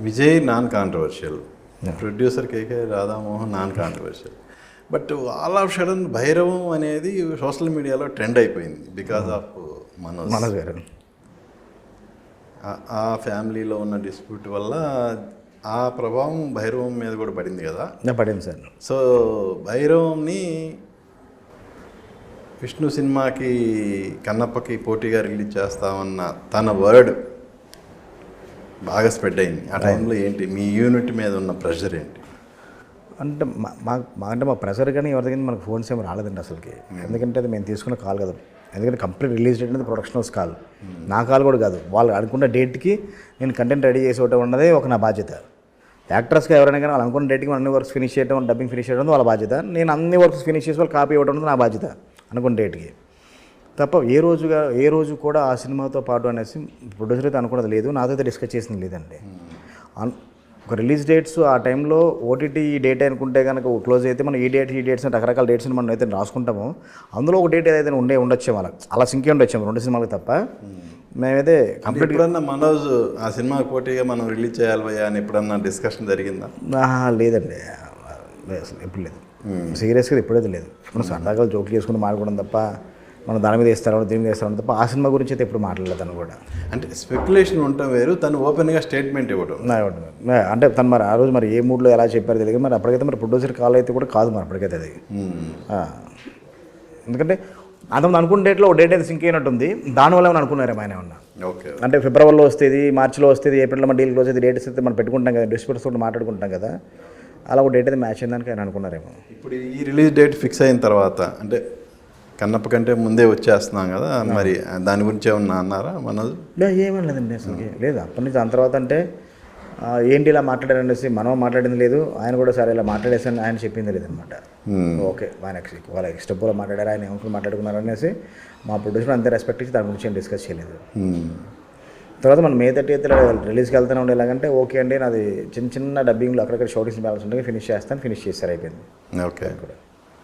Vijay non controversial, producer K K Radhamohan non controversial. But all of sudden Bhairavam అనేది social మీడియాలో trend అయిపోయింది because of Manoj గారు. ఆ ఫ్యామిలీలో ఉన్న డిస్ప్యూట్ వల్ల ఆ ప్రభావం భైరవం మీద కూడా పడింది కదా. పడింది సార్. సో భైరవంని విష్ణు సినిమాకి కన్నప్పకి పోటీగా రిలీజ్ చేస్తామన్న తన వర్డ్ బాగా స్ప్రెడ్ అయింది. ఆ టైంలో ఏంటి మీ యూనిట్ మీద ఉన్న ప్రెషర్ ఏంటి? అంటే మా ప్రెషర్ కానీ ఎవరి దగ్గర మనకు ఫోన్స్ ఏమి రాలేదండి అసలుకి. ఎందుకంటే అది మేము తీసుకున్న కాల్ కదా. ఎందుకంటే కంప్లీట్ రిలీజ్ డేట్ అనేది ప్రొడక్షన్ హౌస్ కాల్, నా కాల్ కూడా కాదు. వాళ్ళు అనుకున్న డేట్కి నేను కంటెంట్ రెడీ చేసి ఒకటి ఉన్నదే ఒక నా బాధ్యత. యాక్టర్స్గా ఎవరైనా కానీ వాళ్ళు అనుకున్న డేట్కి అన్ని వర్క్స్ ఫినిష్ చేయడం, డబ్బింగ్ ఫినిష్ చేయడం వాళ్ళ బాధ్యత. నేను అన్ని వర్క్స్ ఫినిష్ చేసి వాళ్ళు కాపీ ఇవ్వడం నా బాధ్యత అనుకున్న డేట్కి. తప్ప ఏ రోజు కూడా ఆ సినిమాతో పాటు అనేసి ప్రొడ్యూసర్ అయితే అనుకున్నది లేదు, నాతో అయితే డిస్కస్ చేసింది లేదండి. ఒక రిలీజ్ డేట్స్ ఆ టైంలో ఓటీటీ డేట్ అనుకుంటే కనుక క్లోజ్ అయితే మనం ఈ డేట్స్ రకరకాల డేట్స్ని మనం అయితే రాసుకుంటాము. అందులో ఒక డేట్ ఏదైతే ఉండొచ్చాము, అలా సింకే ఉండొచ్చాము 2 సినిమాలకు తప్ప. మేమైతే కంప్లీట్ ఎప్పుడన్నా మనోజ్ ఆ సినిమాకి పోటీగా మనం రిలీజ్ చేయాలి భయ్యా అని ఎప్పుడన్నా డిస్కషన్ జరిగిందా? లేదండి, అసలు ఎప్పుడు లేదు. సీరియస్గా ఎప్పుడైతే లేదు. మనం సరదాగా జోకులు చేసుకుని మాట్లాడడం తప్ప మనం దాని మీద వేస్తాం దీని మీద వేస్తాం తప్ప ఆ సినిమా గురించి అయితే ఎప్పుడు మాట్లాడలేదు. తను కూడా అంటే స్పెక్యులేషన్ ఉండటం వేరు, తను ఓపెన్గా స్టేట్మెంట్ ఇవ్వడం. అంటే తను మరి ఆ రోజు మరి ఏ మూడ్లో ఎలా చెప్పారు తెలియదు. మరి అప్పటికైతే మరి ప్రొడ్యూసర్ కాల్ అయితే కూడా కాదు మరి అప్పటికైతే అది. ఎందుకంటే అంతమంది అనుకున్న డేట్లో ఒక డేట్ అయితే సింక్ అయినట్టుంది. దానివల్ల ఏమైనా అనుకున్నారేమో ఆయన ఏమన్నా. ఓకే, అంటే ఫిబ్రవరిలో వస్తుంది, మార్చిలో వస్తుంది, ఏప్రిల్లో మన డీల్ క్లోజ్ అయితే డేట్స్ అయితే మనం పెట్టుకుంటాం కదా, డిస్ట్రిబ్యూటర్స్ కూడా మాట్లాడుకుంటాం కదా. అలా ఒక డేట్ అయితే మ్యాచ్ అయిందానికి ఆయన అనుకున్నారేమో. ఇప్పుడు ఈ రిలీజ్ డేట్ ఫిక్స్ అయిన తర్వాత అంటే కన్నప్ప కంటే ముందే వచ్చేస్తున్నాం కదా, మరి దాని గురించి ఏమన్నా అన్నారా మనోజ్? ఏమీ లేదండి అసలుకి లేదు. అప్పటి నుంచి దాని తర్వాత అంటే ఏంటి ఇలా మాట్లాడారనేసి మనం మాట్లాడింది లేదు, ఆయన కూడా సరే ఇలా మాట్లాడేసాను ఆయన చెప్పింది లేదనమాట. ఓకే వాళ్ళ ఇష్టంలో మాట్లాడారు, ఆయన ఏమనుకుని మాట్లాడుకున్నారు అనేసి మా ప్రొడ్యూసర్ అంతే రెస్పెక్ట్ ఇచ్చి దాని గురించి ఏం డిస్కస్ చేయలేదు. తర్వాత మనం May 30 రిలీజ్కి వెళ్తూనే ఉండే. ఎలాగంటే ఓకే అండి నాది చిన్న డబ్బింగ్లో అక్కడక్కడ షూటింగ్స్ బ్యాలెన్స్ ఉంటాయి, ఫినిష్ చేస్తాను, ఫినిష్ చేస్తారు, అయిపోయింది. ఓకే.